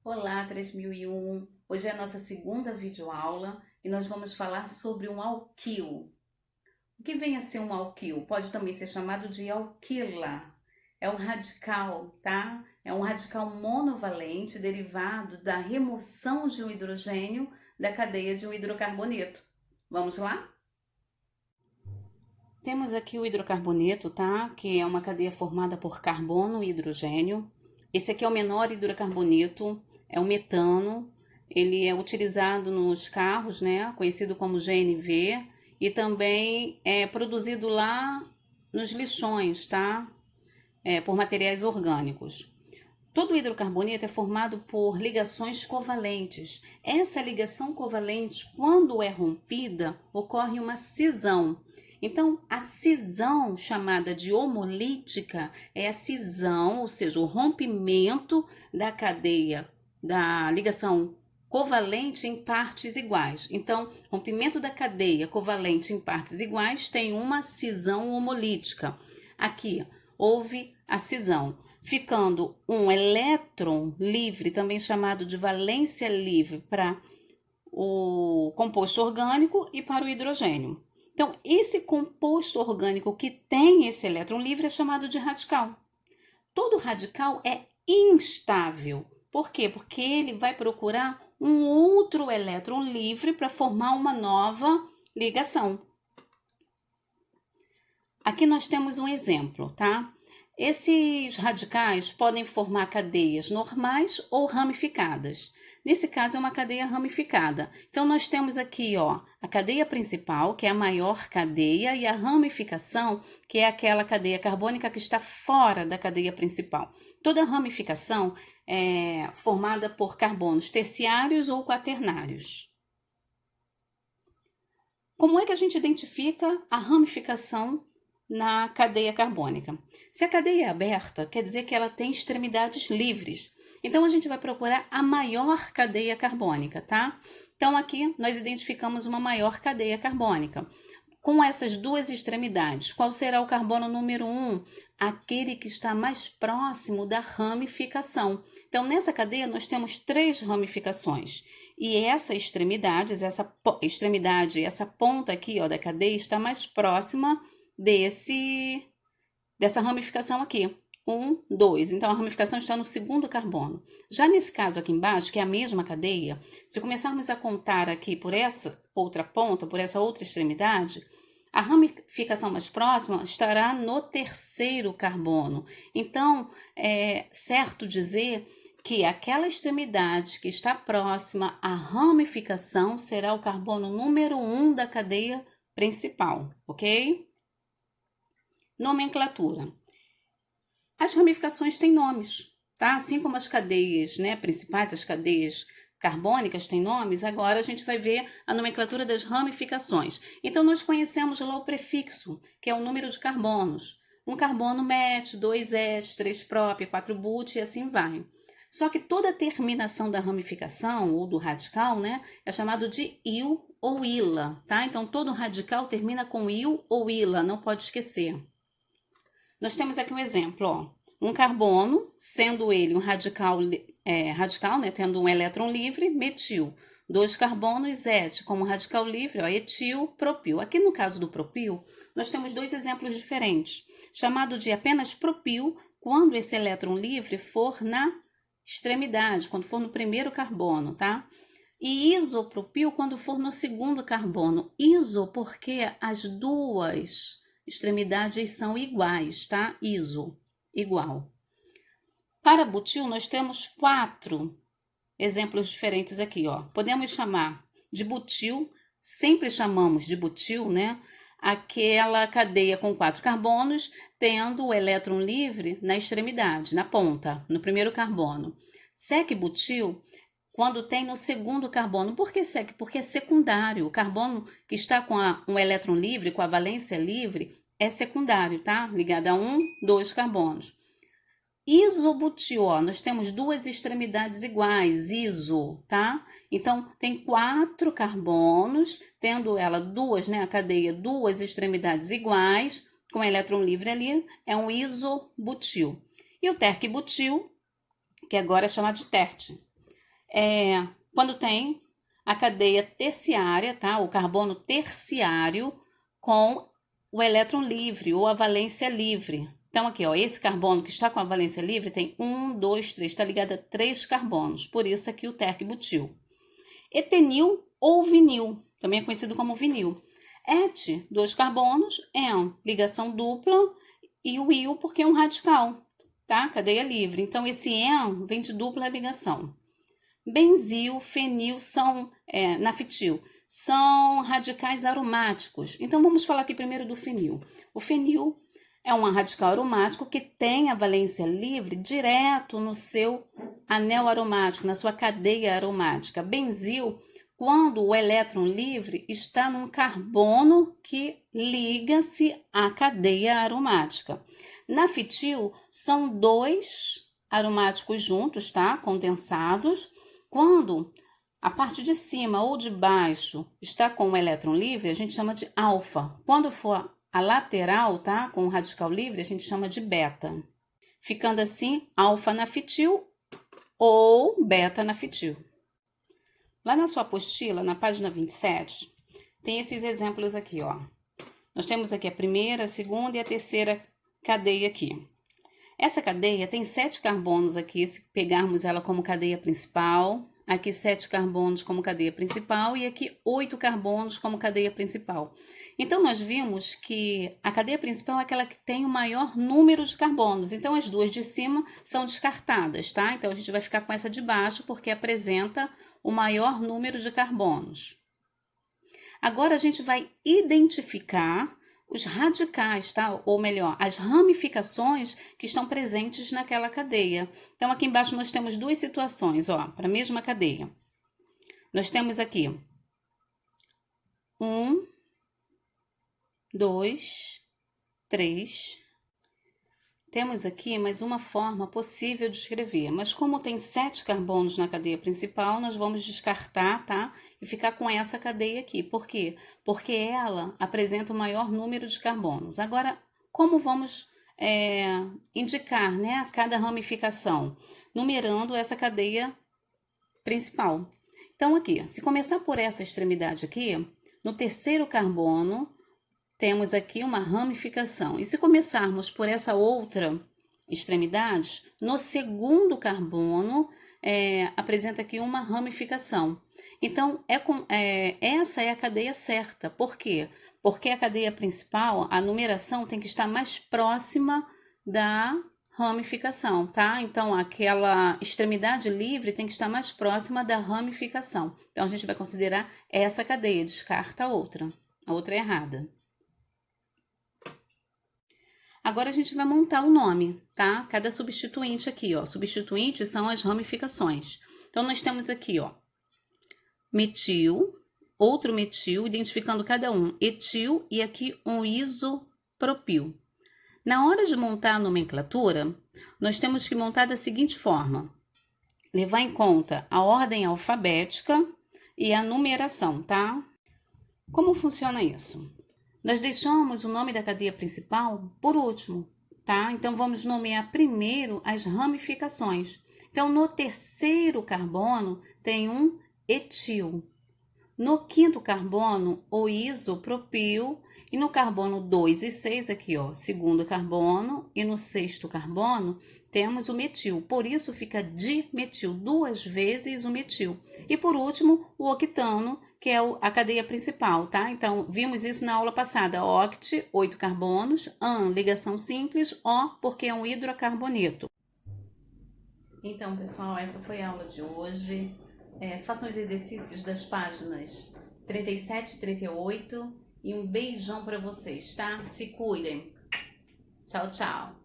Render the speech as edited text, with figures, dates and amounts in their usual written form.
Olá, 3001! Hoje é a nossa segunda videoaula e nós vamos falar sobre um alquil. O que vem a ser um alquil? Pode também ser chamado de alquila. É um radical, tá? É um radical monovalente derivado da remoção de um hidrogênio da cadeia de um hidrocarboneto. Vamos lá? Temos aqui o hidrocarboneto, tá? Que é uma cadeia formada por carbono e hidrogênio. Esse aqui é o menor hidrocarboneto, é o metano. Ele é utilizado nos carros, né? Conhecido como GNV. E também é produzido lá nos lixões, tá? Por materiais orgânicos. Todo hidrocarboneto é formado por ligações covalentes. Essa ligação covalente, quando é rompida, ocorre uma cisão. Então, a cisão, chamada de homolítica, é a cisão, ou seja, o rompimento da cadeia da ligação covalente em partes iguais. Então, rompimento da cadeia covalente em partes iguais tem uma cisão homolítica. Aqui, houve a cisão, ficando um elétron livre, também chamado de valência livre, para o composto orgânico e para o hidrogênio. Então, esse composto orgânico que tem esse elétron livre é chamado de radical. Todo radical é instável. Por quê? Porque ele vai procurar um outro elétron livre para formar uma nova ligação. Aqui nós temos um exemplo, tá? Esses radicais podem formar cadeias normais ou ramificadas. Nesse caso é uma cadeia ramificada. Então nós temos aqui, ó, a cadeia principal, que é a maior cadeia, e a ramificação, que é aquela cadeia carbônica que está fora da cadeia principal. Toda ramificação é formada por carbonos terciários ou quaternários. Como é que a gente identifica a ramificação na cadeia carbônica? Se a cadeia é aberta, quer dizer que ela tem extremidades livres. Então, a gente vai procurar a maior cadeia carbônica, tá? Então, aqui nós identificamos uma maior cadeia carbônica. Com essas duas extremidades, qual será o carbono número 1? Aquele que está mais próximo da ramificação. Então, nessa cadeia, nós temos 3 ramificações. E essa extremidade, essa ponta aqui, ó, da cadeia, está mais próxima dessa ramificação aqui. 1, 2. Então, a ramificação está no segundo carbono. Já nesse caso aqui embaixo, que é a mesma cadeia, se começarmos a contar aqui por essa outra ponta, por essa outra extremidade, a ramificação mais próxima estará no terceiro carbono. Então, é certo dizer que aquela extremidade que está próxima à ramificação será o carbono número 1 da cadeia principal, ok? Nomenclatura. As ramificações têm nomes, tá? Assim como as cadeias, né, principais, as cadeias carbônicas têm nomes, agora a gente vai ver a nomenclatura das ramificações. Então, nós conhecemos lá o prefixo, que é o número de carbonos. Um carbono met, 2 et, 3 prop, 4 but e assim vai. Só que toda terminação da ramificação ou do radical, né, é chamado de il ou ila, tá? Então, todo radical termina com il ou ila, não pode esquecer. Nós temos aqui um exemplo, ó. Um carbono, sendo ele um radical, né, tendo um elétron livre, metil. 2 carbonos, et, como radical livre, ó, etil, propil. Aqui no caso do propil, nós temos 2 exemplos diferentes. Chamado de apenas propil, quando esse elétron livre for na extremidade, quando for no primeiro carbono, tá? E isopropil, quando for no segundo carbono. Iso, porque as duas extremidades são iguais, tá? Iso, igual. Para butil, nós temos 4 exemplos diferentes aqui, ó. Podemos chamar de butil, sempre chamamos de butil, né? Aquela cadeia com 4 carbonos, tendo o elétron livre na extremidade, na ponta, no primeiro carbono. Sec-butil, quando tem no segundo carbono. Por que sec? Porque é secundário. O carbono que está com um elétron livre, com a valência livre, é secundário, tá? Ligado a 1, 2 carbonos. Isobutil, ó, nós temos 2 extremidades iguais, iso, tá? Então, tem 4 carbonos, tendo ela duas, né, a cadeia, 2 extremidades iguais, com elétron livre ali, é um isobutil. E o terc-butil, que agora é chamado de terte. quando tem a cadeia terciária, tá? O carbono terciário com o elétron livre ou a valência livre. Então, aqui, ó, esse carbono que está com a valência livre tem 1, 2, 3, está ligado a 3 carbonos, por isso aqui o terc-butil. Etenil ou vinil, também é conhecido como vinil. Et, 2 carbonos, en, ligação dupla, e o il porque é um radical, tá? Cadeia livre. Então, esse en vem de dupla ligação. Benzil, fenil são, naftil, são radicais aromáticos. Então, vamos falar aqui primeiro do fenil. O fenil é um radical aromático que tem a valência livre direto no seu anel aromático, na sua cadeia aromática. Benzil, quando o elétron livre está num carbono que liga-se à cadeia aromática. Naftil são 2 aromáticos juntos, tá? Condensados. Quando a parte de cima ou de baixo está com o elétron livre, a gente chama de alfa. Quando for a lateral, tá? Com o radical livre, a gente chama de beta. Ficando assim, alfa-naftil ou beta-naftil. Lá na sua apostila, na página 27, tem esses exemplos aqui, ó. Nós temos aqui a primeira, a segunda e a terceira cadeia aqui. Essa cadeia tem 7 carbonos aqui, se pegarmos ela como cadeia principal. Aqui 7 carbonos como cadeia principal e aqui 8 carbonos como cadeia principal. Então, nós vimos que a cadeia principal é aquela que tem o maior número de carbonos. Então, as duas de cima são descartadas, tá? Então, a gente vai ficar com essa de baixo porque apresenta o maior número de carbonos. Agora, a gente vai identificar os radicais, tá? Ou melhor, as ramificações que estão presentes naquela cadeia. Então, aqui embaixo nós temos 2 situações, ó, para a mesma cadeia. Nós temos aqui 1, 2, 3. Temos aqui mais uma forma possível de escrever, mas como tem 7 carbonos na cadeia principal, nós vamos descartar, tá? E ficar com essa cadeia aqui. Por quê? Porque ela apresenta o maior número de carbonos. Agora, como vamos indicar, né, cada ramificação? Numerando essa cadeia principal. Então, aqui, se começar por essa extremidade aqui, no terceiro carbono, temos aqui uma ramificação. E se começarmos por essa outra extremidade, no segundo carbono, apresenta aqui uma ramificação. Então, essa é a cadeia certa. Por quê? Porque a cadeia principal, a numeração tem que estar mais próxima da ramificação, tá? Então, aquela extremidade livre tem que estar mais próxima da ramificação. Então, a gente vai considerar essa cadeia, descarta a outra é errada. Agora a gente vai montar o nome, tá? Cada substituinte aqui, ó. Substituintes são as ramificações. Então, nós temos aqui, ó, metil, outro metil, identificando cada um, etil e aqui um isopropil. Na hora de montar a nomenclatura, nós temos que montar da seguinte forma: levar em conta a ordem alfabética e a numeração, tá? Como funciona isso? Nós deixamos o nome da cadeia principal por último, tá? Então, vamos nomear primeiro as ramificações. Então, no terceiro carbono tem um etil. No quinto carbono, o isopropil. E no carbono 2 e 6, aqui, ó, segundo carbono. E no sexto carbono, temos o metil. Por isso, fica dimetil, 2 vezes o metil. E por último, o octano, que é a cadeia principal, tá? Então, vimos isso na aula passada. Oct, 8 carbonos. An, ligação simples. O, porque é um hidrocarboneto. Então, pessoal, essa foi a aula de hoje. Façam os exercícios das páginas 37 e 38. E um beijão para vocês, tá? Se cuidem. Tchau, tchau.